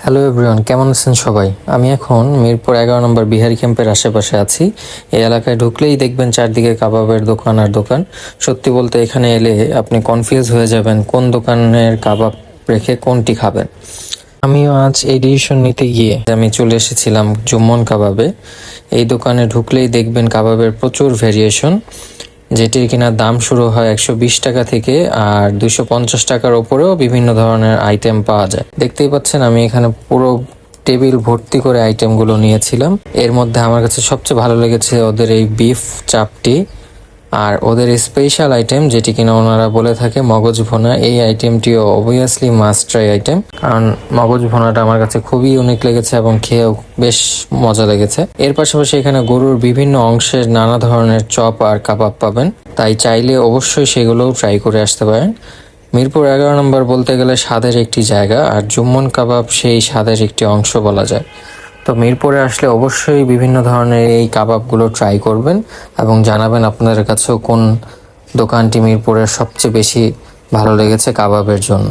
Hello everyone, কেমন আছেন সবাই? আমি এখন মিরপুর 11 নম্বর বিহারি ক্যাম্পের আশেপাশে আছি। এই এলাকায় ঢুকলেই দেখবেন চারদিকে কাবাবের দোকান আর দোকান। সত্যি বলতে এখানে এলে আপনি কনফিউজ হয়ে যাবেন কোন দোকানের কাবাব রেখে কোনটি খাবেন। আমিও আজ এই ডিসিশন নিতে গিয়ে আমি চলে এসেছিলাম জুম্মন কাবাবে। এই দোকানে ঢুকলেই দেখবেন কাবাবের প্রচুর ভেরিয়েশন, যেটির কিনা দাম শুরু হয় 120 টাকা থেকে, আর 250 টাকার ওপরেও বিভিন্ন ধরনের আইটেম পাওয়া যায়। দেখতেই পাচ্ছেন আমি এখানে পুরো টেবিল ভর্তি করে আইটেমগুলো নিয়েছিলাম। এর মধ্যে আমার কাছে সবচেয়ে ভালো লেগেছে ওদের এই বিফ চাপটি, আর ওদের স্পেশাল আইটেম যেটি কিনা ওনারা বলে থাকে মগজ ভোনা। এই আইটেমটিও অবভিয়াসলি মাস্ট ট্রাই আইটেম, কারণ মগজ ভোনাটা আমার কাছে খুবই ইউনিক লেগেছে এবং খেয়েও বেশ মজা লেগেছে। এর পাশাপাশি এখানে গরুর বিভিন্ন অংশের নানা ধরনের চপ আর কাবাব পাবেন, তাই চাইলে অবশ্যই সেগুলোও ট্রাই করে আসতে পারেন। মিরপুর 11 নম্বর বলতে গেলে স্বাদের একটি জায়গা, আর জুম্মন কাবাব সেই স্বাদের একটি অংশ বলা যায়। তো মিরপুরে আসলে অবশ্যই বিভিন্ন ধরনের এই কাবাবগুলো ট্রাই করবেন এবং জানাবেন আপনাদের কাছেও কোন দোকানটি মিরপুরের সবচেয়ে বেশি ভালো লেগেছে কাবাবের জন্য।